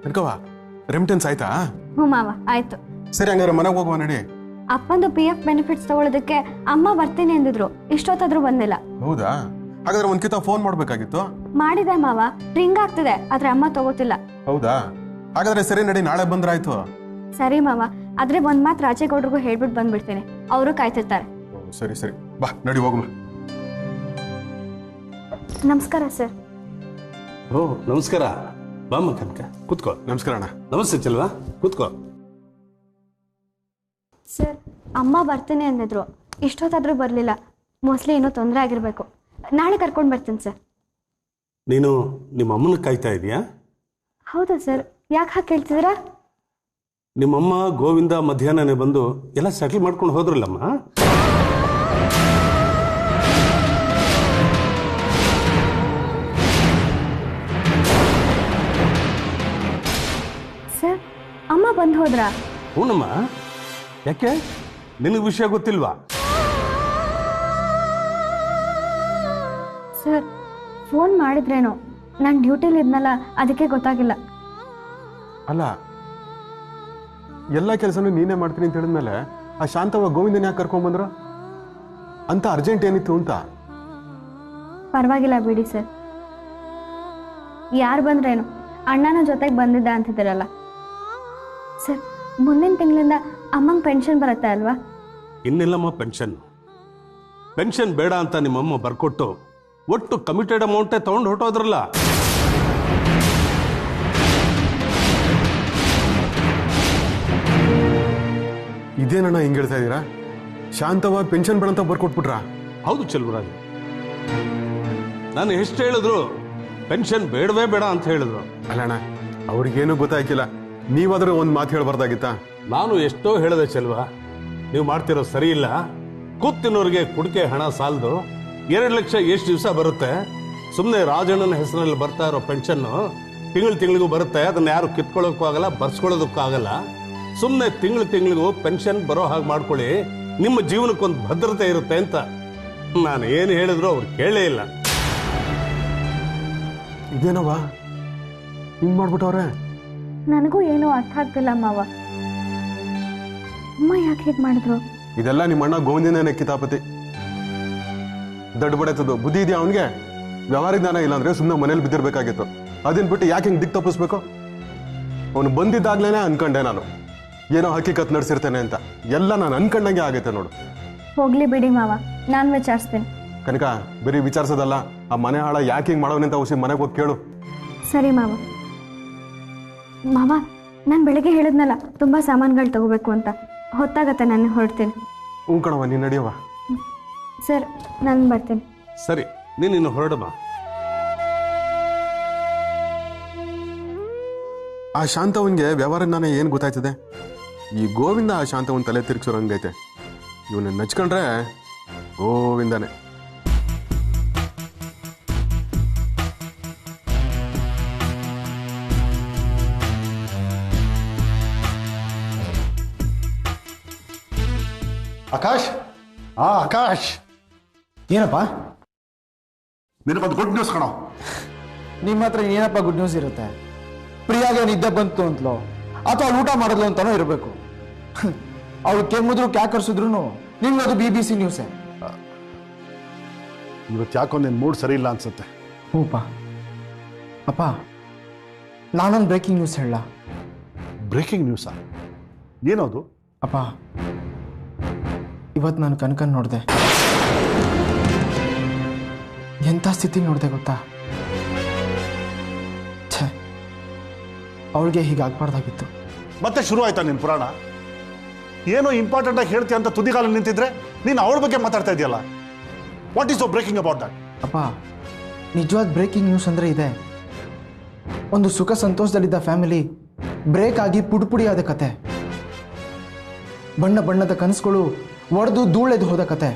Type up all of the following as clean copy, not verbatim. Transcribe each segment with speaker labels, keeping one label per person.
Speaker 1: ಕನಕವ್ವ remittance ಆಯ್ತಾ?
Speaker 2: ಹ್ಞೂ ಮಾವ ಆಯ್ತು.
Speaker 1: ಸರಿ ಹಂಗಾರೆ ಮನೆಗೆ ಹೋಗುವ ನಡಿ.
Speaker 2: ಅಪ್ಪಂದು PF ಬೆನಿಫಿಟ್ಸ್ ತಗೊಳ್ಳೋದಕ್ಕೆ ಅಮ್ಮ ಬರ್ತೀನಿ ಅಂದಿದ್ರು, ಇಷ್ಟೊತ್ತಾದ್ರೂ ಬಂದಿಲ್ಲ.
Speaker 1: ಹೌದಾ? ಹಾಗಾದ್ರೆ ಒಂದ್ಕಿತ ಫೋನ್ ಮಾಡ್ಬೇಕಾಗಿತ್ತು.
Speaker 2: ಮಾಡಿದೆ ಮಾವ, ರಿಂಗ್ ಆಗ್ತಿದೆ, ಆದ್ರೆ ಅಮ್ಮ ತಗೋತಿಲ್ಲ.
Speaker 1: ಹೌದಾ? ಹಾಗಾದ್ರೆ ಸರಿ ನಡಿ, ನಾಳೆ ಬಂದ್ರಾಯ್ತು.
Speaker 2: ಸರಿ ಮಾವ, ಆದ್ರೆ ಒಂದ್ ಮಾತು ರಾಜೇಗೌಡ್ರಿಗೂ ಹೇಳ್ಬಿಟ್ಟು ಬಂದ್ಬಿಡ್ತೀನಿ, ಅವರು ಕಾಯ್ತಿರ್ತಾರೆ.
Speaker 1: ಸರಿ ಸರಿ ಬಾ ನಡಿ ಹೋಗುವ.
Speaker 2: ನಮಸ್ಕಾರ ಸರ್.
Speaker 3: ಓ ನಮಸ್ಕಾರ. ಬಾಮ್ಮ ಕನಕ ಕೂತ್ಕೋ.
Speaker 1: ನಮಸ್ಕಾರ ಅಣ್ಣ.
Speaker 3: ನಮಸ್ತೆ ಚೆಲ್ವಾ, ಕೂತ್ಕೋ.
Speaker 2: ಸರ್, ಅಮ್ಮ ಬರ್ತೀನಿ ಅಂದಿದ್ರು, ಇಷ್ಟೊತ್ತಾದ್ರೂ ಬರಲಿಲ್ಲ. ಮೋಸ್ಟ್ಲಿ ಏನೋ ತೊಂದರೆ ಆಗಿರ್ಬೇಕು. ನಾಳೆ ಕರ್ಕೊಂಡು ಬರ್ತೀನಿ ಸರ್.
Speaker 3: ನೀನು ನಿಮ್ಮ ಅಮ್ಮನ ಕಾಯ್ತಾ ಇದೀಯಾ?
Speaker 2: ಹೌದಾ ಸರ್, ಯಾಕೆ ಹಾಗೆ ಕೇಳ್ತಿದ್ದೀರಾ?
Speaker 3: ನಿಮ್ಮಮ್ಮ ಗೋವಿಂದ ಮಧ್ಯಾಹ್ನನೇ ಬಂದು ಎಲ್ಲ ಸೆಟಲ್ ಮಾಡ್ಕೊಂಡು ಹೋದ್ರಲ್ಲಮ್ಮ.
Speaker 2: ಸರ್, ಅಮ್ಮ ಬಂದು ಹೋದ್ರಾ?
Speaker 3: ಹೂನಮ್ಮ. ಯಾಕೆ, ನಿನಗೆ ವಿಷಯ ಗೊತ್ತಿಲ್ವಾ?
Speaker 2: ಸರ್, ಫೋನ್ ಮಾಡಿದ್ರೇನೋ, ನಾನು ಡ್ಯೂಟಿಲಿ ಇದ್ನಲ್ಲ, ಅದಕ್ಕೆ ಗೊತ್ತಾಗಿಲ್ಲ.
Speaker 1: ಅಲ್ಲ, ಎಲ್ಲ ಕೆಲಸನೂ ನೀನೇ ಮಾಡ್ತೀನಿ ಅಂತ ಹೇಳಿದ್ಮೇಲೆ ಆ ಶಾಂತವ್ವ ಗೋವಿಂದನ್ ಯಾಕೆ ಕರ್ಕೊಂಡ್ಬಂದ್ರು? ಅಂತ ಅರ್ಜೆಂಟ್ ಏನಿತ್ತು ಅಂತ?
Speaker 2: ಪರವಾಗಿಲ್ಲ ಬಿಡಿ ಸರ್. ಯಾರು ಬಂದ್ರೇನು, ಅಣ್ಣನ ಜೊತೆಗೆ ಬಂದಿದ್ದ ಅಂತಿದ್ದೀರಲ್ಲ. ಸರ್, ಮುಂದಿನ ತಿಂಗಳಿಂದ ಅಮ್ಮಂಗೆ ಪೆನ್ಷನ್ ಬರುತ್ತೆ ಅಲ್ವಾ?
Speaker 3: ಇನ್ನಿಲ್ಲಮ್ಮ ಪೆನ್ಷನ್. ಪೆನ್ಷನ್ ಬೇಡ ಅಂತ ನಿಮ್ಮಮ್ಮ ಬರ್ಕೊಟ್ಟು ಒಟ್ಟು ಕಮಿಟೆಡ್ ಅಮೌಂಟೇ ತಗೊಂಡು ಹೊರಟೋದ್ರಲ್ಲ.
Speaker 1: ಇದೇನಣ್ಣ ಹಿಂಗೆ ಹೇಳ್ತಾ ಇದ್ದೀರಾ? ಶಾಂತವ್ವ ಪೆನ್ಷನ್ ಬೇಡ ಅಂತ ಬರ್ಕೊಟ್ಬಿಟ್ರಾ?
Speaker 3: ಹೌದು ಚೆಲುವರಾಜ್, ನಾನು ಎಷ್ಟು ಹೇಳಿದ್ರು ಪೆನ್ಷನ್ ಬೇಡವೇ ಬೇಡ ಅಂತ ಹೇಳಿದ್ರು.
Speaker 1: ಅಲ್ಲಣ್ಣ, ಅವ್ರಿಗೇನು ಗೊತ್ತಾಯ್ಕಿಲ್ಲ, ನೀವಾದ್ರೂ ಒಂದು ಮಾತು ಹೇಳ್ಬಾರ್ದಾಗಿತ್ತಾ?
Speaker 3: ನಾನು ಎಷ್ಟೋ ಹೇಳಿದೆ ಚೆಲ್ವ, ನೀವು ಮಾಡ್ತಿರೋ ಸರಿ ಇಲ್ಲ. ಕೂತಿನವ್ರಿಗೆ ಕುಡಿಕೆ ಹಣ ಸಾಲದು. 2 ಲಕ್ಷ ಎಷ್ಟು ದಿವಸ ಬರುತ್ತೆ? ಸುಮ್ಮನೆ ರಾಜಣ್ಣನ ಹೆಸರಲ್ಲಿ ಬರ್ತಾ ಇರೋ ಪೆನ್ಷನ್ನು ತಿಂಗಳಿಗೂ ಬರುತ್ತೆ. ಅದನ್ನ ಯಾರು ಕಿತ್ಕೊಳ್ಳೋಕ್ಕೂ ಆಗಲ್ಲ, ಬರ್ಸ್ಕೊಳ್ಳೋದಕ್ಕೂ ಆಗಲ್ಲ. ಸುಮ್ಮನೆ ತಿಂಗಳಿಗೂ ಪೆನ್ಷನ್ ಬರೋ ಹಾಗೆ ಮಾಡ್ಕೊಳ್ಳಿ, ನಿಮ್ಮ ಜೀವನಕ್ಕೊಂದು ಭದ್ರತೆ ಇರುತ್ತೆ ಅಂತ ನಾನು ಏನು ಹೇಳಿದ್ರು ಅವ್ರು ಕೇಳೇ ಇಲ್ಲ.
Speaker 1: ಇದೇನವ್ವ ಹಿಂಗ್ ಮಾಡ್ಬಿಟ್ಟವ್ರೆ?
Speaker 2: ನನಗೂ ಏನೂ ಅರ್ಥ ಆಗ್ತಿಲ್ಲ ಮಾವ. ಅಮ್ಮ ಯಾಕೆ ಹೀಗೆ ಮಾಡಿದ್ರು?
Speaker 1: ಇದೆಲ್ಲ ನಿಮ್ಮ ಅಣ್ಣ ಗೋವಿಂದನೇ ಕಿತಾಪತಿ. ದಡ್ಡ ಬಡತದ್ದು ಬುದ್ಧಿ ಇದೆಯಾ ಅವನಿಗೆ? ವ್ಯವಹಾರ ಜ್ಞಾನ ಇಲ್ಲ ಅಂದ್ರೆ ಸುಮ್ಮನೆ ಮನೇಲಿ ಬಿದ್ದಿರ್ಬೇಕಾಗಿತ್ತು. ಅದನ್ನ ಬಿಟ್ಟು ಯಾಕೆ ಹಿಂಗೆ ದಿಕ್ ತಪ್ಪಿಸ್ಬೇಕು? ಅವನು ಬಂದಿದ್ದಾಗ್ಲೇನೆ ಅನ್ಕೊಂಡೆ ನಾನು ಏನೋ ಹಕ್ಕಿಕತ್ ನಡೆಸಿರ್ತೇನೆ ಅಂತ. ಎಲ್ಲ ನಾನು ಅನ್ಕೊಂಡಂಗೆ ಆಗೈತೆ ನೋಡು.
Speaker 2: ಹೋಗ್ಲಿ ಬಿಡಿ ಮಾವ, ನಾನು ವಿಚಾರಿಸ್ತೀನಿ.
Speaker 1: ಕನಕ, ಬರೀ ವಿಚಾರಿಸೋದಲ್ಲ, ಆ ಮನೆ ಹಾಳ ಯಾಕೆ ಹಿಂಗೆ ಮಾಡೋನೆ ಅಂತ ಔಷಧಿ ಮನೆಗೆ ಹೋಗಿ ಕೇಳು.
Speaker 2: ಸರಿ ಮಾವ. ಮಾವ, ನಾನು ಬೆಳಗ್ಗೆ ಹೇಳಿದ್ನಲ್ಲ ತುಂಬ ಸಾಮಾನುಗಳು ತಗೋಬೇಕು ಅಂತ, ಹೊತ್ತಾಗತ್ತೆ, ನಾನು ಹೊರಡ್ತೀನಿ.
Speaker 1: ಹ್ಞೂ ಕಣವ, ನೀನು ನಡಿಯವ.
Speaker 2: ಸರ್, ನಾನು ಬರ್ತೀನಿ.
Speaker 3: ಸರಿ, ನೀನು ಹೊರಡಮ್ಮ.
Speaker 1: ಆ ಶಾಂತವನ್ಗೆ ವ್ಯವಹಾರ ಜ್ಞಾನ ಏನು ಗೊತ್ತಾಯ್ತದೆ? ಈ ಗೋವಿಂದ ಆ ಶಾಂತವನ್ ತಲೆ ತಿರುಗಿಸೋರು ಹಂಗೈತೆ. ಇವನ್ನ ನಚ್ಕೊಂಡ್ರೆ ಗೋವಿಂದನೇ.
Speaker 4: ಆಕಾಶ್, ಆಕಾಶ್,
Speaker 5: ಏನಪ್ಪ?
Speaker 4: ನಿನಗೊಂದು ಗುಡ್ ನ್ಯೂಸ್ ಕಣೋ.
Speaker 5: ನಿಮ್ಮ ಹತ್ರ ಏನಪ್ಪ ಗುಡ್ ನ್ಯೂಸ್ ಇರುತ್ತೆ? ಪ್ರಿಯಾಗೆ ನಿದ್ದೆ ಬಂತು ಅಂತಲೋ ಅಥವಾ ಊಟ ಮಾಡಿದ್ಲು ಅಂತಾನೋ ಇರಬೇಕು. ಅವಳು ಕೆಮ್ಮಿದ್ರು ಕ್ಯಾಕರ್ಸಿದ್ರು ನಿಮ್ಗದು BBC ನ್ಯೂಸೇ.
Speaker 4: ಇವತ್ತು ಯಾಕೋ ನಿನ್ನ ಮೂಡ್ ಸರಿ ಇಲ್ಲ ಅನ್ಸುತ್ತೆ.
Speaker 5: ಹ್ಞೂಪ್ಪ. ಅಪ್ಪ, ನಾನೊಂದು ಬ್ರೇಕಿಂಗ್ ನ್ಯೂಸ್ ಹೇಳ.
Speaker 4: ಬ್ರೇಕಿಂಗ್ ನ್ಯೂಸಾ? ಏನದು?
Speaker 5: ಅಪ್ಪ, ಇವತ್ತು ನಾನು ಕನಕನ್ ನೋಡಿದೆ. ಎಂಥ ಸ್ಥಿತಿ ನೋಡಿದೆ ಗೊತ್ತಾ? ಛೇ, ಅವಳಿಗೆ ಹೀಗಾಗಬಾರ್ದಾಗಿತ್ತು.
Speaker 4: ಮತ್ತೆ ಶುರು ಆಯ್ತಾ ನಿನ್ನ ಪುರಾಣ? ಏನೋ ಇಂಪಾರ್ಟೆಂಟ್ ಆಗಿ ಹೇಳ್ತೀಯ ಅಂತ ತುದಿಗಾಲ ನಿಂತಿದ್ರೆ ನೀನು ಅವಳ ಬಗ್ಗೆ ಮಾತಾಡ್ತಾ ಇದೆಯಲ್ಲ. What is so breaking about that?
Speaker 5: ಅಪ್ಪ, ನಿಜವಾದ ಬ್ರೇಕಿಂಗ್ ನ್ಯೂಸ್ ಅಂದರೆ ಇದೆ. ಒಂದು ಸುಖ ಸಂತೋಷದಲ್ಲಿದ್ದ ಫ್ಯಾಮಿಲಿ ಬ್ರೇಕ್ ಆಗಿ ಪುಡಿ ಆದ ಕತೆ. ಬಣ್ಣ ಬಣ್ಣದ ಕನಸುಗಳು ಒಡೆದು ಧೂಳೆದು ಹೋದ ಕತೆ.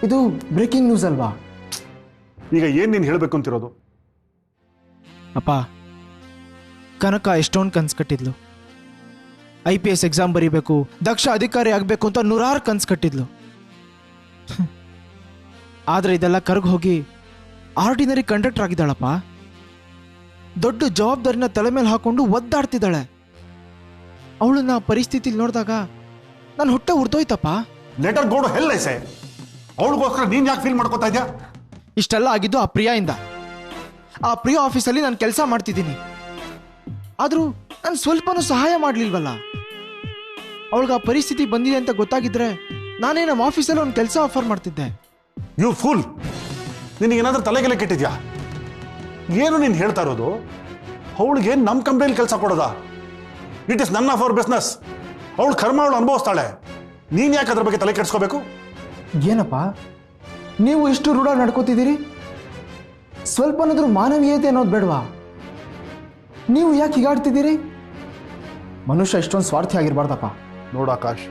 Speaker 5: ಇದು ಬ್ರೇಕಿಂಗ್ ನ್ಯೂಸ್ ಅಲ್ವಾ?
Speaker 4: ಈಗ ಏನು ನೀನು ಹೇಳಬೇಕು ಅಂತಿರೋದು?
Speaker 5: ಅಪ್ಪ, ಕನಕ ಎಷ್ಟೊಂದು ಕನ್ಸು ಕಟ್ಟಿದ್ಲು. IPS ಎಕ್ಸಾಮ್ ಬರೀಬೇಕು, ದಕ್ಷ ಅಧಿಕಾರಿ ಆಗಬೇಕು ಅಂತ 100 ಕನ್ಸು ಕಟ್ಟಿದ್ಲು. ಆದರೆ ಇದೆಲ್ಲ ಕರ್ಗ್ ಹೋಗಿ ಆರ್ಡಿನರಿ ಕಂಡಕ್ಟರ್ ಆಗಿದ್ದಾಳಪ್ಪ. ದೊಡ್ಡ ಜವಾಬ್ದಾರಿನ ತಲೆ ಮೇಲೆ ಹಾಕೊಂಡು ಒದ್ದಾಡ್ತಿದ್ದಾಳೆ. ಅವಳನ್ನ ಪರಿಸ್ಥಿತಿಲಿ ನೋಡಿದಾಗ ನಾನು ಹೊಟ್ಟೆ ಉರ್ದೋಯ್ತಪ್ಪ.
Speaker 4: ಲೆಟರ್ ಗೋಡು ಹೆಲ್ ಐಸೆ. ಅವಳಿಗೋಸ್ಕರ ನೀನ್ ಯಾಕೆ ಫೀಲ್ ಮಾಡ್ಕೋತಾ ಇದ್ಯಾ?
Speaker 5: ಇಷ್ಟೆಲ್ಲ ಆಗಿದ್ದು ಆ ಪ್ರಿಯಾಯಿಂದ. ಆ ಪ್ರಿಯಾ ಆಫೀಸಲ್ಲಿ ನಾನು ಕೆಲಸ ಮಾಡ್ತಿದ್ದೀನಿ. ಆದರೂ ನಾನು ಸ್ವಲ್ಪನೂ ಸಹಾಯ ಮಾಡಲಿಲ್ವಲ್ಲ. ಅವಳಿಗೆ ಆ ಪರಿಸ್ಥಿತಿ ಬಂದಿದೆ ಅಂತ ಗೊತ್ತಾಗಿದ್ರೆ ನಾನೇ ನಮ್ಮ ಆಫೀಸಲ್ಲಿ ಒಂದು ಕೆಲಸ ಆಫರ್ ಮಾಡ್ತಿದ್ದೆ.
Speaker 4: ಯು ಫೂಲ್, ನಿನಗೇನಾದ್ರೂ ತಲೆಗೆಲೆ ಕೆಟ್ಟಿದ್ಯಾ? ಏನು ನೀನು ಹೇಳ್ತಾ ಇರೋದು? ಅವಳಿಗೆ ನಮ್ಮ ಕಂಪ್ನಿಯಲ್ಲಿ ಕೆಲಸ ಕೊಡೋದಾ? It is none of our business. ಅವಳು ಕರ್ಮ ಅವಳು ಅನುಭವಿಸ್ತಾಳೆ. ನೀನ್ ಯಾಕೆ ಅದ್ರ ಬಗ್ಗೆ ತಲೆ ಕೆಡಿಸ್ಕೋಬೇಕು?
Speaker 5: ಏನಪ್ಪ ನೀವು ಇಷ್ಟು ರೂಢ ನಡ್ಕೋತಿದ್ದೀರಿ? ಸ್ವಲ್ಪನಾದ್ರೂ ಮಾನವೀಯತೆ ಅನ್ನೋದು ಬೇಡವಾ? ನೀವು ಯಾಕೆ ಹೀಗಾಡ್ತಿದ್ದೀರಿ? ಮನುಷ್ಯ ಇಷ್ಟೊಂದು ಸ್ವಾರ್ಥಿ ಆಗಿರ್ಬಾರ್ದಪ್ಪ.
Speaker 4: ನೋಡು ಆಕಾಶ್,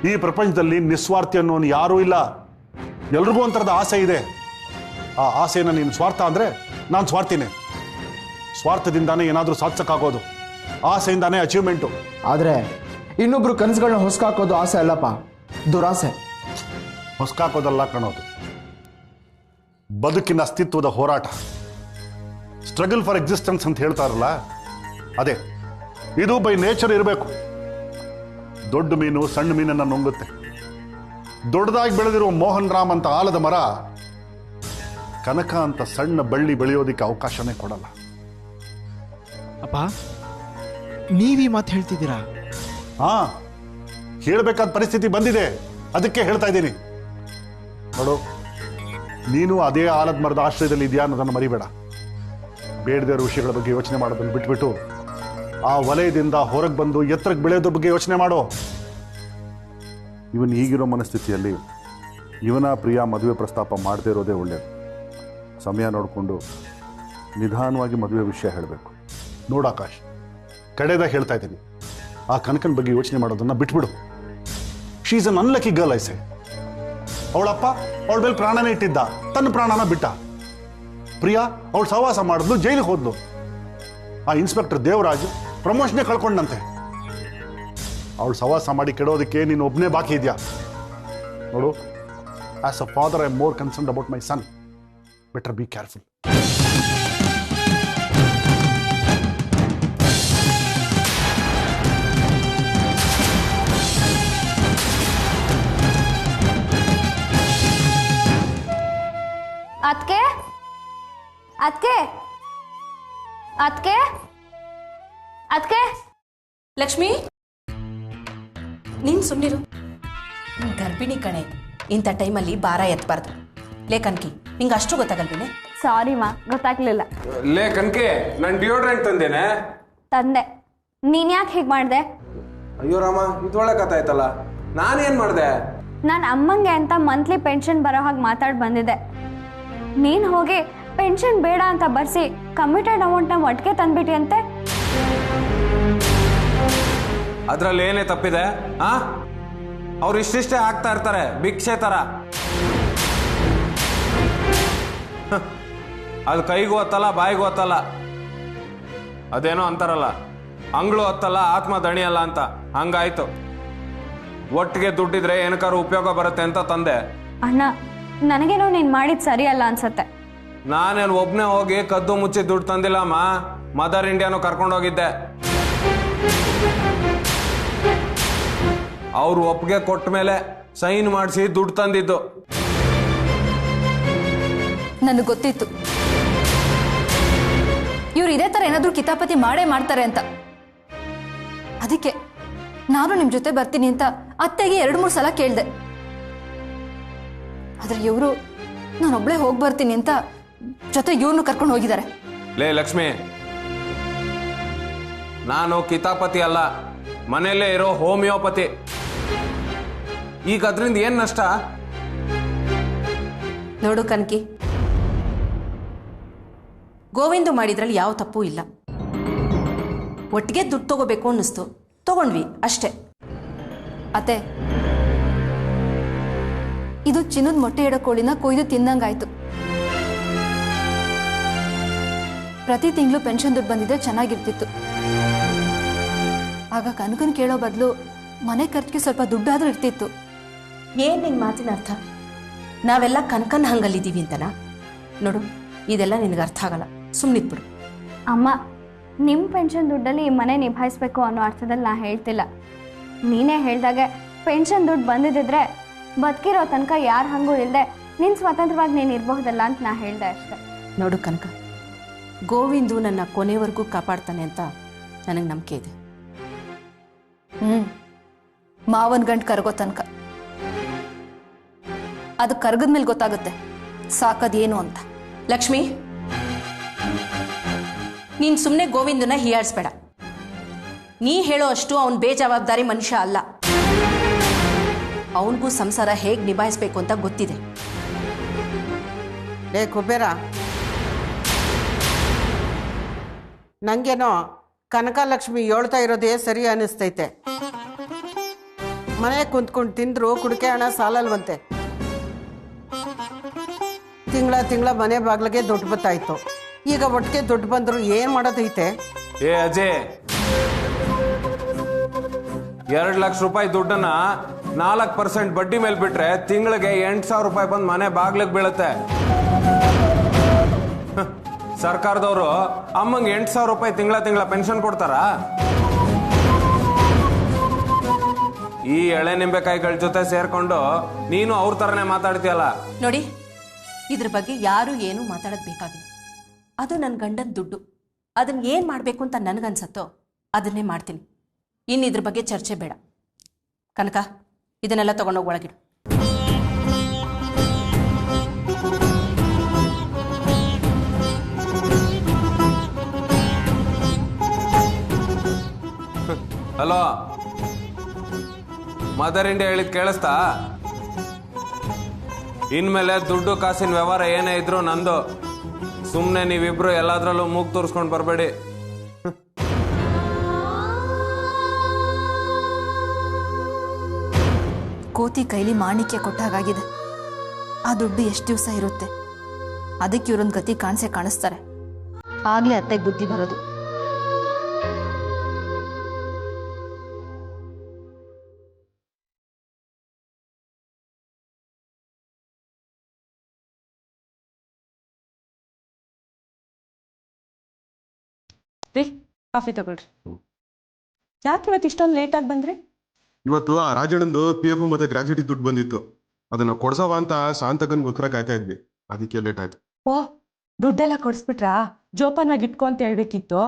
Speaker 4: ಈ ಪ್ರಪಂಚದಲ್ಲಿ ನಿಸ್ವಾರ್ಥಿ ಅನ್ನೋನು ಯಾರೂ ಇಲ್ಲ. ಎಲ್ರಿಗೂ ಒಂಥರದ ಆಸೆ ಇದೆ. ಆ ಆಸೆನ ನೀನು ಸ್ವಾರ್ಥ ಅಂದ್ರೆ ನಾನು ಸ್ವಾರ್ಥಿನೇ. ಸ್ವಾರ್ಥದಿಂದಾನೇ ಏನಾದರೂ ಸಾಧಿಸಕ್ಕಾಗೋದು, ಆಸೆಯಿಂದಾನೇ ಅಚೀವ್ಮೆಂಟು.
Speaker 5: ಆದರೆ ಇನ್ನೊಬ್ರು ಕನಸುಗಳನ್ನ ಹೊಸ್ಕಾಕೋದು ಆಸೆ ಅಲ್ಲಪ್ಪ, ದುರಾಸೆ.
Speaker 4: ಹೊಸ್ಕಾಕೋದಲ್ಲ ಕಾಣೋದು, ಬದುಕಿನ ಅಸ್ತಿತ್ವದ ಹೋರಾಟ, ಸ್ಟ್ರಗಲ್ ಫಾರ್ ಎಕ್ಸಿಸ್ಟೆನ್ಸ್ ಅಂತ ಹೇಳ್ತಾರಲ್ಲ, ಅದೇ ಇದು ಬೈ ನೇಚರ್ ಇರಬೇಕು. ದೊಡ್ಡ ಮೀನು ಸಣ್ಣ ಮೀನನ್ನು ನುಂಗುತ್ತೆ. ದೊಡ್ಡದಾಗಿ ಬೆಳೆದಿರುವ ಮೋಹನ್ ರಾಮ್ ಅಂತ ಆಲದ ಮರ ಕನಕ ಅಂತ ಸಣ್ಣ ಬಳ್ಳಿ ಬೆಳೆಯೋದಿಕ್ಕೆ ಅವಕಾಶನೇ ಕೊಡಲ್ಲ.
Speaker 5: ಅಪ್ಪ ನೀವೀ ಮಾತು ಹೇಳ್ತಿದ್ದೀರಾ?
Speaker 4: ಹಾ, ಹೇಳ್ಬೇಕಾದ ಪರಿಸ್ಥಿತಿ ಬಂದಿದೆ, ಅದಕ್ಕೆ ಹೇಳ್ತಾ ಇದ್ದೀನಿ. ನೋಡು, ನೀನು ಅದೇ ಆಲದ ಮರದ ಆಶ್ರಯದಲ್ಲಿ ಇದೆಯಾ ಅನ್ನೋದನ್ನು ಮರಿಬೇಡ. ಬೇಡದೇ ಇರೋ ವಿಷಯಗಳ ಬಗ್ಗೆ ಯೋಚನೆ ಮಾಡೋದನ್ನು ಬಿಟ್ಬಿಟ್ಟು ಆ ವಲಯದಿಂದ ಹೊರಗೆ ಬಂದು ಎತ್ತರಕ್ಕೆ ಬೆಳೆಯೋದ್ರ ಬಗ್ಗೆ ಯೋಚನೆ ಮಾಡೋ. ಇವನ್ ಈಗಿರೋ ಮನಸ್ಥಿತಿಯಲ್ಲಿ ಇವನ ಪ್ರಿಯ ಮದುವೆ ಪ್ರಸ್ತಾಪ ಮಾಡದೇ ಇರೋದೇ ಒಳ್ಳೆಯದು. ಸಮಯ ನೋಡಿಕೊಂಡು ನಿಧಾನವಾಗಿ ಮದುವೆ ವಿಷಯ ಹೇಳಬೇಕು. ನೋಡು ಆಕಾಶ್, ಕಡೆದಾಗ ಹೇಳ್ತಾ ಇದ್ದೀನಿ, ಆ ಕನಕನ ಬಗ್ಗೆ ಯೋಚನೆ ಮಾಡೋದನ್ನ ಬಿಟ್ಬಿಡು. She is an unlucky girl ಐಸೆ. ಅವಳಪ್ಪ ಅವಳ ಮೇಲೆ ಪ್ರಾಣನೇ ಇಟ್ಟಿದ್ದ, ತನ್ನ ಪ್ರಾಣನ ಬಿಟ್ಟ. ಪ್ರಿಯಾ ಅವಳು ಸಹವಾಸ ಮಾಡಿದ್ಲು, ಜೈಲಿಗೆ ಹೋದ್ಲು. ಆ ಇನ್ಸ್ಪೆಕ್ಟರ್ ದೇವರಾಜ್ ಪ್ರಮೋಷನ್ನೇ ಕಳ್ಕೊಂಡಂತೆ. ಅವಳು ಸಹವಾಸ ಮಾಡಿ ಕೆಡೋದಕ್ಕೆ ನೀನು ಒಬ್ಬನೇ ಬಾಕಿ ಇದೆಯಾ? ನೋಡು, as a father I am more concerned about my son. Better be careful.
Speaker 2: ಅದ್ಕೆ ಅದ್ಕೆ ಅದ್ಕೆ ಅದ್ಕೆ
Speaker 6: ಲಕ್ಷ್ಮಿ, ನೀನ್ ಸುಮ್ಮನಿರು. ಗರ್ಭಿಣಿ ಕಣೆ, ಇಂಥ ಟೈಮಲ್ಲಿ ಭಾರ ಎತ್ತಬಾರ್ದು. ಲೇ ಕನ್ಕಿ, ನಿಂಗೆ ಅಷ್ಟು ಗೊತ್ತಾಗಲ್ವೇನೆ?
Speaker 2: ಸಾರಿ ಮಾ, ಗೊತ್ತಾಗ್ಲಿಲ್ಲ.
Speaker 7: ಲೇ ಕನ್ಕೆ, ನಾನು ಡಿಯೋಡ್ರೆಂಟ್ ತಂದೇನೆ.
Speaker 2: ತಂದೆ, ನೀನ್ ಯಾಕೆ ಹೀಗೆ ಮಾಡಿದೆ?
Speaker 7: ಅಯ್ಯೋ ರಾಮ, ಇದೊಳ್ಳೆ ಕಥೆ ಆಯ್ತಲ್ಲ. ನಾನೇನ್ ಮಾಡಿದೆ?
Speaker 2: ನಾನು ಅಮ್ಮಂಗೆ ಅಂತ ಮಂತ್ಲಿ ಪೆನ್ಷನ್ ಬರೋ ಹಾಗೆ ಮಾತಾಡಿ ಬಂದಿದ್ದೆ. ನೀನು ಹೋಗಿ ಪೆನ್ಷನ್ ಬೇಡ ಅಂತ ಬರ್ಸಿ ಕಮಿಟೆಡ್ ಅಮೌಂಟ್ನ ಒಟ್ಟಿಗೆ ತಂದ್ಬಿಟ್ಟಿ ಅಂತೆ.
Speaker 7: ಅದ್ರಲ್ಲಿ ಏನೇ ತಪ್ಪಿದೆ? ಅವ್ರು ಇಷ್ಟಿಷ್ಟೇ ಆಗ್ತಾ ಇರ್ತಾರೆ, ಭಿಕ್ಷೆ ತರ. ಅದು ಕೈಗೂ ಹೊತ್ತಲ್ಲ, ಬಾಯಿಗೂ ಹೊತ್ತಲ್ಲ. ಅದೇನೋ ಅಂತಾರಲ್ಲ, ಅಂಗ್ಳು ಹೊತ್ತಲ್ಲ ಆತ್ಮ ದಣಿಯಲ್ಲ ಅಂತ. ಹಂಗಾಯ್ತು. ಒಟ್ಟಿಗೆ ದುಡ್ಡಿದ್ರೆ ಏನಕ್ಕಾರು ಉಪಯೋಗ ಬರುತ್ತೆ ಅಂತ ತಂದೆ.
Speaker 2: ಅಣ್ಣ, ನನಗೇನೋ ನೀನು ಮಾಡಿದ್ ಸರಿ ಅಲ್ಲ ಅನ್ಸತ್ತೆ.
Speaker 7: ನಾನೇನು ಒಬ್ನೇ ಹೋಗಿ ಕದ್ದು ಮುಚ್ಚಿ ದುಡ್ಡು ತಂದಿಲ್ಲಮ್ಮ. ಮದರ್ ಇಂಡಿಯಾನು ಕರ್ಕೊಂಡೋಗಿದ್ದೆ. ಅವ್ರು ಒಪ್ಪಿಗೆ ಕೊಟ್ಟ ಮೇಲೆ ಸೈನ್ ಮಾಡಿಸಿ ದುಡ್ಡು ತಂದಿದ್ದು.
Speaker 6: ನನಗೆ ಗೊತ್ತಿತ್ತು ಇವ್ರು ಇದೇ ಥರ ಏನಾದರೂ ಕಿತಾಪತಿ ಮಾಡೇ ಮಾಡ್ತಾರೆ ಅಂತ. ಅದಕ್ಕೆ ನಾನು ನಿಮ್ಮ ಜೊತೆ ಬರ್ತೀನಿ ಅಂತ ಅತ್ತೆಗೆ 2-3 ಸಲ ಕೇಳಿದೆ. ಆದರೆ ಇವರು ನಾನೊಬ್ಳೆ ಹೋಗಿ ಬರ್ತೀನಿ ಅಂತ ಜೊತೆ ಇವ್ರನ್ನು ಕರ್ಕೊಂಡು ಹೋಗಿದ್ದಾರೆ.
Speaker 7: ಲೇ ಲಕ್ಷ್ಮಿ, ನಾನು ಕಿತಾಪತಿ ಅಲ್ಲ, ಮನೆಯಲ್ಲೇ ಇರೋ ಹೋಮಿಯೋಪತಿ. ಈಗ ಅದರಿಂದ ಏನ್ ನಷ್ಟ?
Speaker 6: ನೋಡು ಕನ್ಕಿ, ಗೋವಿಂದು ಮಾಡಿದ್ರಲ್ಲಿ ಯಾವ ತಪ್ಪು ಇಲ್ಲ. ಒಟ್ಟಿಗೆ ದುಡ್ಡು ತಗೋಬೇಕು ಅನ್ನಿಸ್ತು, ತಗೊಂಡ್ವಿ ಅಷ್ಟೇ. ಅತ್ತೆ, ಇದು ಚಿನ್ನದ ಮೊಟ್ಟೆ ಇಡೋ ಕೋಳಿನ ಕೊಯ್ದು ತಿಂದಂಗಾಯ್ತು. ಪ್ರತಿ ತಿಂಗಳು ಪೆನ್ಷನ್ ದುಡ್ಡು ಬಂದಿದ್ರೆ ಚೆನ್ನಾಗಿರ್ತಿತ್ತು. ಆಗ ಕನಕನ್ ಕೇಳೋ ಬದಲು ಮನೆ ಖರ್ಚಿಗೆ ಸ್ವಲ್ಪ ದುಡ್ಡಾದ್ರೂ ಇರ್ತಿತ್ತು. ಏನ್ ನಿನ್ ಮಾತಿನ ಅರ್ಥ? ನಾವೆಲ್ಲ ಕನಕನ್ ಹಂಗಲ್ಲಿದ್ದೀವಿ ಅಂತನಾ? ನೋಡು, ಇದೆಲ್ಲ ನಿನಗೆ ಅರ್ಥ ಆಗಲ್ಲ, ಸುಮ್ಮನಿದ್ಬಿಡು.
Speaker 2: ಅಮ್ಮ, ನಿಮ್ಮ ಪೆನ್ಷನ್ ದುಡ್ಡಲ್ಲಿ ಈ ಮನೆ ನಿಭಾಯಿಸ್ಬೇಕು ಅನ್ನೋ ಅರ್ಥದಲ್ಲಿ ನಾ ಹೇಳ್ತಿಲ್ಲ. ನೀನೇ ಹೇಳ್ದಾಗೆ ಪೆನ್ಷನ್ ದುಡ್ಡು ಬಂದಿದ್ದಿದ್ರೆ ಬದುಕಿರೋ ತನಕ ಯಾರ ಹಂಗೂ ಇಲ್ಲದೆ ನಿನ್ನ ಸ್ವತಂತ್ರವಾಗಿ ನೀನು ಇರಬಹುದಲ್ಲ ಅಂತ ನಾ ಹೇಳ್ದೆ ಅಷ್ಟೆ.
Speaker 6: ನೋಡು ಕನಕ, ಗೋವಿಂದು ನನ್ನ ಕೊನೆವರೆಗೂ ಕಾಪಾಡ್ತಾನೆ ಅಂತ ನನಗೆ ನಂಬಿಕೆ ಇದೆ.
Speaker 8: ಮಾವನ್ ಗಂಟು ಕರಗೋ ತನಕ. ಅದು ಕರಗದ್ಮೇಲೆ ಗೊತ್ತಾಗುತ್ತೆ ಸಾಕದೇನು ಅಂತ.
Speaker 6: ಲಕ್ಷ್ಮಿ, ನೀನು ಸುಮ್ಮನೆ ಗೋವಿಂದನ ಹೀಯಾಡಿಸ್ಬೇಡ. ನೀ ಹೇಳೋ ಅಷ್ಟು ಅವನು ಬೇಜವಾಬ್ದಾರಿ ಮನುಷ್ಯ ಅಲ್ಲ. ಅವನಿಗೂ ಸಂಸಾರ ಹೇಗೆ ನಿಭಾಯಿಸ್ಬೇಕು ಅಂತ ಗೊತ್ತಿದೆ.
Speaker 9: ಲೇ ಕುಬೇರ, ನನಗೇನೋ ಕನಕಲಕ್ಷ್ಮಿ ಹೇಳ್ತಾ ಇರೋದೇ ಸರಿ ಅನ್ನಿಸ್ತೈತೆ. ಮನೆ ಕುಂತ್ಕೊಂಡು ತಿಂದ್ರು ಕುಡಿಕೆ ಹಣ ಸಾಲಲ್ವಂತೆ. ತಿಂಗಳ ಮನೆ ಬಾಗ್ಲಿಗೆ ದುಡ್ಡು ಬತ್ತಾಯ್ತು. ಈಗ ಒಟ್ಟಿಗೆ ದುಡ್ಡು ಬಂದ್ರು ಏನು ಮಾಡೋದೈತೆ?
Speaker 7: ಏ ಅಜಯ್, 2 ಲಕ್ಷ ರೂಪಾಯಿ ದುಡ್ಡನ್ನ 4% ಬಡ್ಡಿ ಮೇಲೆ ಬಿಟ್ರೆ ತಿಂಗಳಿಗೆ 8,000 ರೂಪಾಯಿ ಬಂದು ಮನೆ ಬಾಗ್ಲಿಗೆ ಬೀಳುತ್ತೆ. ಸರ್ಕಾರದವರು ಅಮ್ಮಂಗೆ 8,000 ರೂಪಾಯಿ ತಿಂಗಳ ಪೆನ್ಷನ್ ಕೊಡ್ತಾರಾ? ಈ ಎಳೆ ನಿಂಬೆಕಾಯಿಗಳ ಜೊತೆ ಸೇರ್ಕೊಂಡು ನೀನು ಅವ್ರ ತರನೇ ಮಾತಾಡ್ತೀಯಲ್ಲ.
Speaker 6: ನೋಡಿ, ಇದ್ರ ಬಗ್ಗೆ ಯಾರು ಏನು ಮಾತಾಡೋದು ಬೇಕಾಗಿಲ್ಲ. ಅದು ನನ್ನ ಗಂಡನ ದುಡ್ಡು. ಅದನ್ನ ಏನು ಮಾಡಬೇಕು ಅಂತ ನನಗನ್ಸತ್ತೋ ಅದನ್ನೇ ಮಾಡ್ತೀನಿ. ಇನ್ನು ಇದ್ರ ಬಗ್ಗೆ ಚರ್ಚೆ ಬೇಡ. ಕನಕ, ಇದನ್ನೆಲ್ಲ ತಗೊಂಡೋಗಿ ಒಳಗಿಡು.
Speaker 7: ಹಲೋ, ಮದರ್ ಇಂಡಿಯಾ ಹೇಳಿದ್ ಕೇಳಿಸ್ತಾ? ಇನ್ಮೇಲೆ ದುಡ್ಡು ಕಾಸಿನ ವ್ಯವಹಾರ ಏನೇ ಇದ್ರು ನಂದು. ಸುಮ್ಮನೆ ನೀವಿಬ್ರು ಎಲ್ಲಾದ್ರಲ್ಲೂ ಮೂಗ್ ತೋರಿಸ್ಕೊಂಡು ಬರಬೇಡಿ.
Speaker 8: ಕೋತಿ ಕೈಲಿ ಮಾಣಿಕ್ಯ ಕೊಟ್ಟಾಗಿದೆ. ಆ ದುಡ್ಡು ಎಷ್ಟು ದಿವಸ ಇರುತ್ತೆ? ಅದಕ್ಕೆ ಇವ್ರೊಂದು ಗತಿ ಕಾಣಿಸ್ತಾರೆ. ಆಗ್ಲೇ ಅತ್ತೆಗೆ ಬುದ್ಧಿ ಬರೋದು.
Speaker 10: ರೀ, ಕಾಫಿ ತಗೊಳ್ರಿ. ಯಾಕೆ ಇವತ್ತು ಇಷ್ಟೊಂದು ಲೇಟಾಗಿ ಬಂದ್ರಿ?
Speaker 1: ಇವತ್ತು ಆ ರಾಜಣ್ಣಂದು PF ಮತ್ತೆ ಗ್ರಾಚ್ಯುಟಿ ದುಡ್ಡು ಬಂದಿತ್ತು. ಅದನ್ನ ಕೊಡ್ಸವ ಅಂತ ಶಾಂತಕನ್ಗೋಸ್ಕರ ಕಾಯ್ತಾ ಇದ್ವಿ. ಅದಕ್ಕೆ ಲೇಟ್ ಆಯ್ತು.
Speaker 10: ಓ, ದುಡ್ಡೆಲ್ಲ ಕೊಡಿಸ್ಬಿಟ್ರಾ? ಜೋಪಾನವಾಗಿ ಇಟ್ಕೊ ಅಂತ ಹೇಳ್ಬೇಕಿತ್ತು.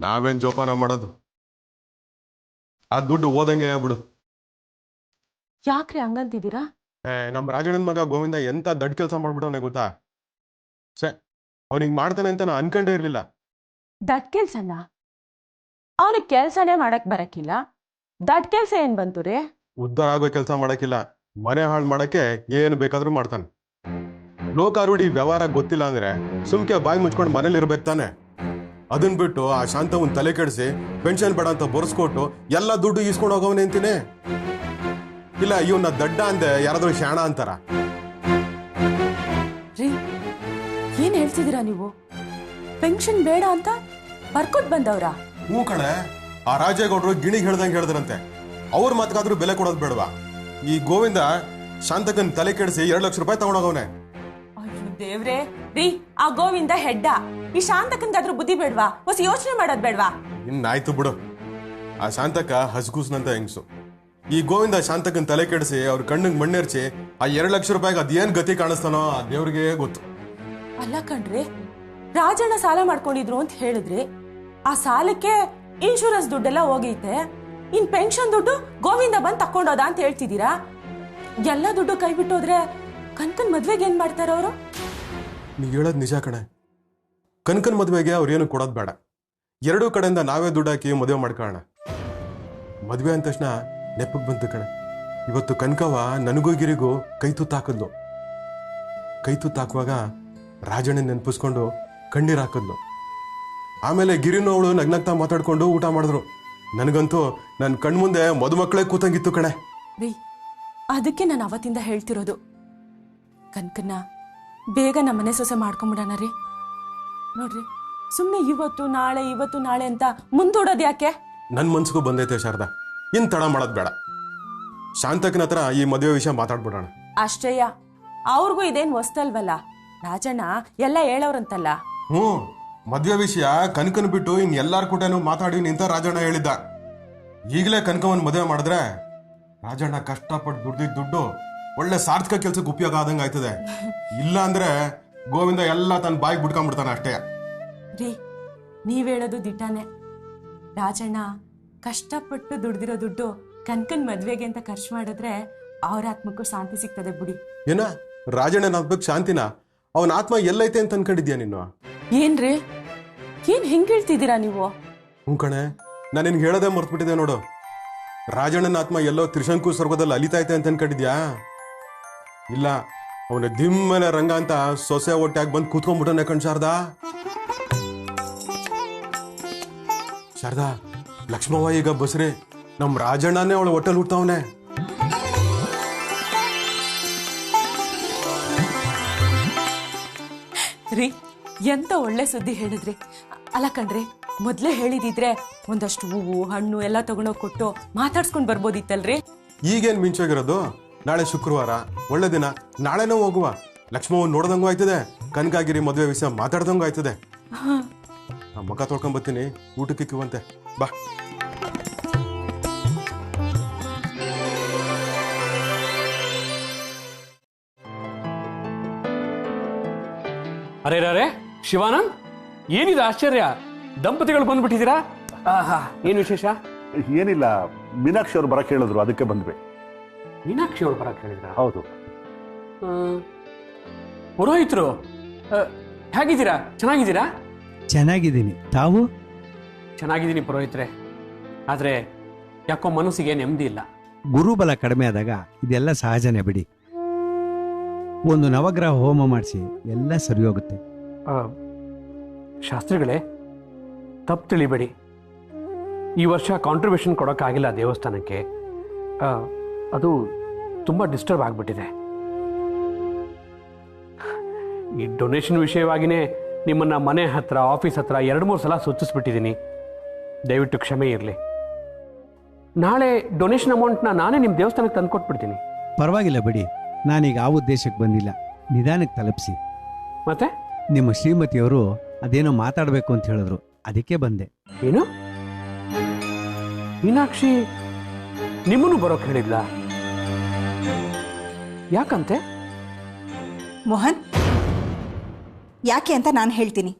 Speaker 1: ನಾವೇನ್ ಜೋಪಾನ ಮಾಡೋದು? ಆ ದುಡ್ಡು ಓದಂಗೆ ಬಿಡು.
Speaker 10: ಯಾಕ್ರಿ ಹಂಗಂತಿದ್ದೀರಾ?
Speaker 1: ನಮ್ ರಾಜಣ್ಣನ ಮಗ ಗೋವಿಂದ ಎಂತ ದೊಡ್ಡ ಕೆಲಸ ಮಾಡ್ಬಿಟ್ಟವನೆ ಗೊತ್ತಾ? ಅವ್ನಿಗೆ ಮಾಡ್ತಾನೆ ಅಂತ ನಾ ಅನ್ಕೊಂಡೇ ಇರ್ಲಿಲ್ಲ.
Speaker 10: ದಟ್ ಕೆಲ್ಸನ? ಅವನಿಗೆ ಕೆಲ್ಸನೇ ಮಾಡಕ್ ಬರಕ್ಕಿಲ್ಲ. ದಟ್ ಕೆಲ್ಸ ಏನ್ ಬಂತು ರೀ?
Speaker 1: ಉದ್ಧಾರ ಆಗೋ ಕೆಲಸ ಮಾಡಕ್ಕಿಲ್ಲ, ಮನೆ ಹಾಳು ಮಾಡಕ್ಕೆ ಏನು ಬೇಕಾದ್ರೂ ಮಾಡ್ತಾನೆ. ಲೋಕಾರೂಢಿ ವ್ಯವಹಾರ ಗೊತ್ತಿಲ್ಲ ಅಂದ್ರೆ ಸುಮ್ಕೆ ಬಾಯಿ ಮುಚ್ಕೊಂಡು ಮನೇಲಿ ಇರ್ಬೇಕು ತಾನೆ. ಅದನ್ ಬಿಟ್ಟು ಆ ಶಾಂತವನ್ ತಲೆ ಕೆಡಿಸಿ ಪೆನ್ಷನ್ ಬೇಡ ಅಂತ ಬರ್ಸ್ಕೊಟ್ಟು ಎಲ್ಲ ದುಡ್ಡು ಈಸ್ಕೊಂಡು ಹೋಗೋವನೇ ಅಂತೀನಿ. ಇಲ್ಲ ಇವನ್ನ ದಡ್ಡ ಅಂದೆ ಯಾರಾದ್ರೂ ಶಾಣ ಅಂತಾರ?
Speaker 10: ರೀ, ಏನ್ ಹೇಳ್ತಿದ್ದೀರಾ ನೀವು? ಪೆನ್ಷನ್ ಬೇಡ ಅಂತ ಬರ್ಕೊಟ್ ಬಂದವ್ರ?
Speaker 1: ಹೂ ಕಣೆ, ಆ ರಾಜೇಗೌಡರು ಗಿಣಿಗೆ ಹೇಳ್ದಂಗೆ ಹೇಳಿದ್ರಂತೆ. ಅವ್ರ ಮಾತ್ಗಾದ್ರೂ ಬೆಲೆ ಕೊಡೋದು ಬೇಡವಾ? ಈ ಗೋವಿಂದ ಶಾಂತಕನ್ ತಲೆ ಕೆಡಿಸಿ 2 ಲಕ್ಷ ರೂಪಾಯಿ ತಗೊಂಡೋಗವನೆ.
Speaker 10: ಅಯ್ಯೋ ದೇವ್ರೆ, ರೀ, ಆ ಗೋವಿಂದ ಹೆಡ್ಡ. ಈ ಶಾಂತಕನ್ಗಾದ್ರೂ ಬುದ್ಧಿ ಬೇಡ್ವಾ? ಹೊಸ ಯೋಚನೆ ಮಾಡೋದ್ ಬೇಡ್ವಾ?
Speaker 1: ಇನ್ನಾಯ್ತು ಬಿಡು. ಆ ಶಾಂತಕ ಹಸ್ಗೂಸ್ನಂತ ಹೆಂಗ್ಸು. ಈ ಗೋವಿಂದ ಶಾಂತಕನ್ ತಲೆ ಕೆಡಿಸಿ ಅವ್ರ ಕಣ್ಣಿಗೆ ಮಣ್ಣೆರ್ಚಿ ಆ 2 ಲಕ್ಷ ರೂಪಾಯಿಗೆ ಅದೇನ್ ಗತಿ ಕಾಣಿಸ್ತಾನೋ ಆ ದೇವ್ರಿಗೆ ಗೊತ್ತು.
Speaker 10: ಅಲ್ಲ ಕಣ್ರಿ, ರಾಜಣ್ಣ ಸಾಲ ಮಾಡ್ಕೊಂಡಿದ್ರು ಅಂತ ಹೇಳಿದ್ರಿ. ಆ ಸಾಲಕ್ಕೆ ಇನ್ಶೂರೆನ್ಸ್ ದುಡ್ಡೆಲ್ಲ ಹೋಗೈತೆ. ಇನ್ ಪೆನ್ಷನ್ ದುಡ್ಡು ಗೋವಿಂದ ಬಂದ್ ತಕೊಂಡೋದ ಅಂತ ಹೇಳ್ತಿದ್ದೀರಾ? ಎಲ್ಲ ದುಡ್ಡು ಕೈ ಬಿಟ್ಟೋದ್ರೆ ಕನ್ಕನ್ ಮದ್ವೆಗೆ ಏನ್ ಮಾಡ್ತಾರ ಅವರು?
Speaker 1: ನೀ ಹೇಳೋದ್ ನಿಜ ಕಣೆ. ಕನ್ಕನ್ ಮದ್ವೆಗೆ ಅವ್ರೇನು ಕೊಡೋದ್ ಬೇಡ. 2 ಕಡೆಯಿಂದ ನಾವೇ ದುಡ್ಡು ಹಾಕಿ ಮದುವೆ ಮಾಡ್ಕೊಳ್ಳೋಣ. ಮದ್ವೆ ಅಂದ ತಕ್ಷಣ ನೆಪಕ್ ಬಂತು ಕಣೆ. ಇವತ್ತು ಕನಕವ ನನಗೂ ಗಿರಿಗೂ ಕೈ ತುತ್ತಾಕಿದ್ಲು. ಕೈ ತುತ್ತಾಕುವಾಗ ರಾಜಣ್ಣ ನೆನಪಿಸ್ಕೊಂಡು ಕಣ್ಣೀರ್ ಹಾಕಿದ್ಲು. ಆಮೇಲೆ ಗಿರಿನವಳು ನಗ್ನಗ್ತಾ ಮಾತಾಡ್ಕೊಂಡು ಊಟ ಮಾಡಿದ್ರು. ನನಗಂತೂ ನನ್ನ ಕಣ್ಮುಂದೆ ಮದುಮಕ್ಕಳೇ ಕೂತಂಗಿತ್ತು ಕಣೆ.
Speaker 10: ರೀ, ಅದಕ್ಕೆ ನಾನು ಅವತ್ತಿಂದ ಹೇಳ್ತಿರೋದು, ಕನ್ಕನ್ನ ಬೇಗ ನಮ್ಮ ಮನೆ ಸೊಸೆ ಮಾಡ್ಕೊಂಬಿಡೋಣ ರೀ. ನೋಡ್ರಿ, ಸುಮ್ಮನೆ ಇವತ್ತು ನಾಳೆ ಅಂತ ಮುಂದೂಡೋದು ಯಾಕೆ?
Speaker 1: ನನ್ನ ಮನ್ಸಿಗೂ ಬಂದೈತೆ ಶಾರದಾ, ಇನ್ ತಡ ಮಾಡೋದ್ ಬೇಡ. ಶಾಂತಕನ ಹತ್ರ ಈ ಮದುವೆ ವಿಷಯ ಮಾತಾಡ್ಬಿಡೋಣ.
Speaker 10: ಅಷ್ಟೇಯ, ಅವ್ರಿಗೂ ಇದೇನ್ ಹೊಸ್ತಲ್ವಲ್ಲ. ರಾಜಣ್ಣ ಎಲ್ಲ ಹೇಳವ್ರಂತಲ್ಲ.
Speaker 1: ಹ್ಞೂ, ಮದ್ವೆ ವಿಷಯ ಕನಕನ್ ಬಿಟ್ಟು ಇನ್ ಎಲ್ಲಾರ ಕೂಟನೂ ಮಾತಾಡಿ ನಿಂತ ರಾಜಣ್ಣ ಹೇಳಿದ್ದ. ಈಗಲೇ ಕನಕವನ್ ಮದುವೆ ಮಾಡಿದ್ರೆ ರಾಜಣ್ಣ ಕಷ್ಟಪಟ್ಟು ದುಡ್ದಿದ್ದ ದುಡ್ಡು ಒಳ್ಳೆ ಸಾರ್ಥಕ ಕೆಲ್ಸಕ್ಕೆ ಉಪಯೋಗ ಆದಂಗ ಆಯ್ತದೆ. ಇಲ್ಲ ಅಂದ್ರೆ ಗೋವಿಂದ ಎಲ್ಲ ತನ್ನ ಬಾಯಿಗೆ ಬಿಡ್ಕೊಂಡ್ಬಿಡ್ತಾನೆ ಅಷ್ಟೇ.
Speaker 10: ರೀ, ನೀವ್ ಹೇಳೋದು ದಿಟ್ಟಾನೆ. ರಾಜಣ್ಣ ಕಷ್ಟಪಟ್ಟು ದುಡ್ದಿರೋ ದುಡ್ಡು ಕನ್ಕನ್ ಮದ್ವೆಗೆ ಅಂತ ಖರ್ಚು ಮಾಡಿದ್ರೆ ಅವ್ರ ಆತ್ಮಕ್ಕೂ ಶಾಂತಿ ಸಿಗ್ತದೆ ಬಿಡಿ.
Speaker 1: ಏನ ರಾಜಣ್ಣನ ಆತ್ಮಕ್ ಶಾಂತಿನ? ಅವನ ಆತ್ಮ ಎಲ್ಲೈತೆ ಅಂತ ಅನ್ಕೊಂಡಿದ್ಯಾ ನೀನು?
Speaker 10: ಏನ್ರಿ, ಏನ್ ಹೆಂಗ್ ಹೇಳ್ತಿದ್ದೀರಾ ನೀವು?
Speaker 1: ಹ್ಞೂ ಕಣೆ, ನಾನು ನಿನ್ಗೆ ಹೇಳೋದೇ ಮರ್ತ್ಬಿಟ್ಟಿದೆ ನೋಡು. ರಾಜಣ್ಣನ ಆತ್ಮ ಎಲ್ಲೋ ತ್ರಿಶಂಕು ಸ್ವರ್ಗದಲ್ಲಿ ಅಲಿತೈತೆ ಅಂತ ಅನ್ಕೊಂಡಿದ್ಯಾ? ಇಲ್ಲ, ಅವನ ದಿಮ್ಮನೆ ರಂಗ ಅಂತ ಸೊಸೆ ಹೊಟ್ಟೆಯಾಗಿ ಬಂದು ಕೂತ್ಕೊಂಡ್ಬಿಟ್ಟನೆ ಕಣ್ ಶಾರದಾ. ಶಾರದಾ, ಲಕ್ಷ್ಮವ್ವ ಈಗ ಬಸ್ರಿ ನಮ್ ರಾಜಣ್ಣನೇ ಅವಳ ಹೊಟ್ಟೆಲ್ ಹುಡ್ತಾವನೆ.
Speaker 10: ರೀ, ಎಂತ ಒಳ್ಳೆ ಸುದ್ದಿ ಹೇಳಿದ್ರಿ. ಅಲ್ಲ ಕಣ್ರಿ, ಮೊದ್ಲೇ ಹೇಳಿದಿದ್ರೆ ಒಂದಷ್ಟು ಹೂವು ಹಣ್ಣು ಎಲ್ಲ ತಗೊಂಡೋಗಿ ಕೊಟ್ಟು ಮಾತಾಡ್ಸ್ಕೊಂಡ್ ಬರ್ಬೋದಿತ್ತಲ್ರಿ.
Speaker 1: ಈಗೇನ್ ಮಿಂಚೋಗಿರೋದು? ನಾಳೆ ಶುಕ್ರವಾರ, ಒಳ್ಳೆ ದಿನ. ನಾಳೆನೂ ಹೋಗುವ. ಲಕ್ಷ್ಮವ್ವ ನೋಡ್ದಂಗೂ ಆಯ್ತದೆ, ಕನಕಾಗಿರಿ ಮದುವೆ ವಿಷಯ ಮಾತಾಡ್ದಂಗೂ ಆಯ್ತದೆ. ಮುಖ ತೊಳ್ಕೊಂಡ್ ಬರ್ತೀನಿ, ಊಟಕ್ಕೆ ಇಕ್ಕುವಂತೆ ಬಾ.
Speaker 11: ಅರೆ ರೇ ಶಿವಾನಂದ್, ಏನಿದೆ ಆಶ್ಚರ್ಯ, ದಂಪತಿಗಳು ಬಂದ್ಬಿಟ್ಟಿದ್ದೀರಾ? ಆಹಾ, ಏನು ವಿಶೇಷ?
Speaker 4: ಏನಿಲ್ಲ, ಮೀನಾಕ್ಷಿ ಅವ್ರು ಬರಕ್ಕೆ ಹೇಳಿದ್ರು, ಅದಕ್ಕೆ ಬಂದ್ವಿ.
Speaker 11: ಮೀನಾಕ್ಷಿ ಅವ್ರು ಬರಕ್ಕೆ ಹೇಳಿದ್ರ?
Speaker 4: ಹೌದು.
Speaker 11: ಪುರೋಹಿತರು ಹೇಗಿದ್ದೀರಾ? ಚೆನ್ನಾಗಿದ್ದೀರಾ?
Speaker 12: ಚೆನ್ನಾಗಿದ್ದೀನಿ. ತಾವು?
Speaker 11: ಚೆನ್ನಾಗಿದ್ದೀನಿ ಪುರೋಹಿತ್ರೆ. ಆದ್ರೆ ಯಾಕೋ ಮನಸ್ಸಿಗೆ ನೆಮ್ಮದಿ ಇಲ್ಲ.
Speaker 12: ಗುರುಬಲ ಕಡಿಮೆ ಆದಾಗ ಇದೆಲ್ಲ ಸಹಜನೇ ಬಿಡಿ. ಒಂದು ನವಗ್ರಹ ಹೋಮ ಮಾಡಿಸಿ ಎಲ್ಲ ಸರಿ ಹೋಗುತ್ತೆ.
Speaker 11: ಶಾಸ್ತ್ರಿಗಳೇ, ತಪ್ಪು ತಿಳಿಬೇಡಿ. ಈ ವರ್ಷ ಕಾಂಟ್ರಿಬ್ಯೂಷನ್ ಕೊಡೋಕ್ಕಾಗಿಲ್ಲ ದೇವಸ್ಥಾನಕ್ಕೆ. ಅದು ತುಂಬ ಡಿಸ್ಟರ್ಬ್ ಆಗಿಬಿಟ್ಟಿದೆ. ಈ ಡೊನೇಷನ್ ವಿಷಯವಾಗಿಯೇ ನಿಮ್ಮನ್ನು ಮನೆ ಹತ್ರ, ಆಫೀಸ್ ಹತ್ರ 2-3 ಸಲ ಸೂಚಿಸ್ಬಿಟ್ಟಿದ್ದೀನಿ. ದಯವಿಟ್ಟು ಕ್ಷಮೆ ಇರಲಿ. ನಾಳೆ ಡೊನೇಷನ್ ಅಮೌಂಟ್ನ ನಾನೇ ನಿಮ್ಮ ದೇವಸ್ಥಾನಕ್ಕೆ ತಂದುಕೊಟ್ಬಿಡ್ತೀನಿ.
Speaker 12: ಪರವಾಗಿಲ್ಲ ಬಿಡಿ, ನಾನೀಗ ಆ ಉದ್ದೇಶಕ್ಕೆ ಬಂದಿಲ್ಲ, ನಿಧಾನಕ್ಕೆ ತಲುಪಿಸಿ.
Speaker 11: ಮತ್ತೆ
Speaker 12: ನಿಮ್ಮ ಶ್ರೀಮತಿಯವರು ಅದೇನೋ ಮಾತಾಡಬೇಕು ಅಂತ ಹೇಳಿದ್ರು, ಅದಕ್ಕೆ ಬಂದೆ.
Speaker 11: ಏನು? ಮೀನಾಕ್ಷಿ ನಿಮ್ಮನ್ನು ಬರೋಕೆ ಹೇಳಿದ್ಲ? ಯಾಕಂತೆ?
Speaker 8: ಮೋಹನ್, ಯಾಕೆ ಅಂತ ನಾನು ಹೇಳ್ತೀನಿ.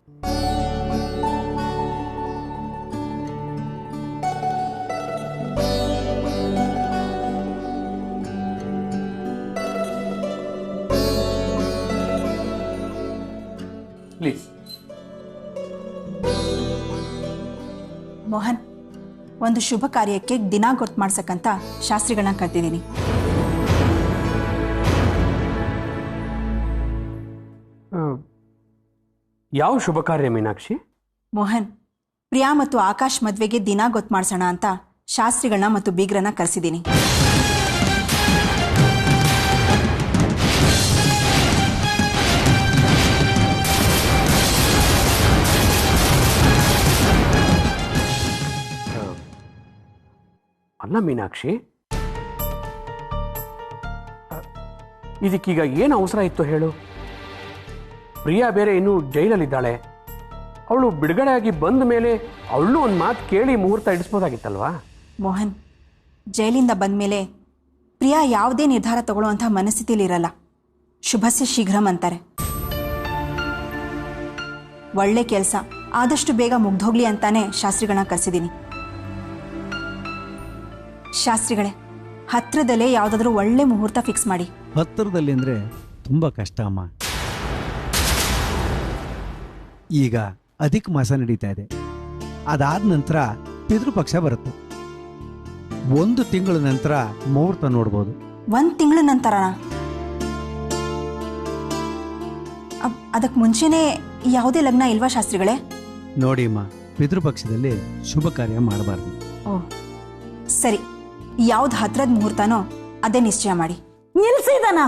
Speaker 11: ಪ್ಲೀಸ್.
Speaker 8: ಮೋಹನ್, ಒಂದು ಶುಭ ಕಾರ್ಯಕ್ಕೆ ದಿನ ಗೊತ್ತು ಮಾಡ್ಸಕ್ಕಂತ ಶಾಸ್ತ್ರಿಗಳನ್ನ ಕರ್ತಿದ್ದೀನಿ.
Speaker 11: ಯಾವ ಶುಭ ಕಾರ್ಯ ಮೀನಾಕ್ಷಿ?
Speaker 8: ಮೋಹನ್, ಪ್ರಿಯಾ ಮತ್ತು ಆಕಾಶ್ ಮದ್ವೆಗೆ ದಿನ ಗೊತ್ತು ಮಾಡ್ಸೋಣ ಅಂತ ಶಾಸ್ತ್ರಿಗಳನ್ನ ಮತ್ತು ಬೀಗ್ರನ್ನ ಕರೆಸಿದ್ದೀನಿ.
Speaker 11: ಅಲ್ಲ ಮೀನಾಕ್ಷಿ, ಇದಕ್ಕೀಗ ಏನು ಅವಸರ ಇತ್ತು ಹೇಳು? ಪ್ರಿಯಾ ಬೇರೆ ಇನ್ನೂ ಜೈಲಲ್ಲಿದ್ದಾಳೆ. ಅವಳು ಬಿಡುಗಡೆಯಾಗಿ ಬಂದ ಮೇಲೆ ಅವಳು ಒಂದು ಮಾತು ಕೇಳಿ ಮುಹೂರ್ತ ಇಡಿಸ್ಬೋದಾಗಿತ್ತಲ್ವಾ?
Speaker 8: ಮೋಹನ್, ಜೈಲಿಂದ ಬಂದ ಮೇಲೆ ಪ್ರಿಯಾ ಯಾವುದೇ ನಿರ್ಧಾರ ತಗೊಳ್ಳುವಂಥ ಮನಸ್ಥಿತಿಲಿರಲ್ಲ. ಶುಭಸ್ಯ ಶೀಘ್ರಂ ಅಂತಾರೆ. ಒಳ್ಳೆ ಕೆಲಸ ಆದಷ್ಟು ಬೇಗ ಮುಗ್ದೋಗ್ಲಿ ಅಂತಾನೆ ಶಾಸ್ತ್ರಿಗಳನ್ನ ಕರೆಸಿದ್ದೀನಿ. ಶಾಸ್ತ್ರಿಗಳೇ, ಹತ್ರದಲ್ಲೇ ಯಾವುದಾದ್ರೂ ಒಳ್ಳೆ ಮುಹೂರ್ತ ಫಿಕ್ಸ್ ಮಾಡಿ.
Speaker 12: ಹತ್ತಿರದಲ್ಲಿ ಅಂದರೆ ತುಂಬ ಕಷ್ಟ ಅಮ್ಮ. ಈಗ ಅಧಿಕ ಮಾಸ ನಡೀತಾ ಇದೆ, ಅದಾದ ನಂತರ ಪಿತೃಪಕ್ಷ ಬರುತ್ತೆ. 1 ತಿಂಗಳ ನಂತರ ಮುಹೂರ್ತ ನೋಡ್ಬೋದು.
Speaker 8: 1 ತಿಂಗಳ ನಂತರನಾ? ಅದಕ್ಕೆ ಮುಂಚೆನೇ ಯಾವುದೇ ಲಗ್ನ ಇಲ್ವಾ ಶಾಸ್ತ್ರಿಗಳೇ?
Speaker 12: ನೋಡಿ ಅಮ್ಮ, ಪಿತೃಪಕ್ಷದಲ್ಲಿ ಶುಭ ಕಾರ್ಯ ಮಾಡಬಾರ್ದು.
Speaker 8: ಓ ಸರಿ, ಯಾವ್ದು ಹತ್ರದ ಮುಹೂರ್ತನೋ ಅದೇ ನಿಶ್ಚಯ ಮಾಡಿ.
Speaker 13: ನಿಲ್ಸಿದನ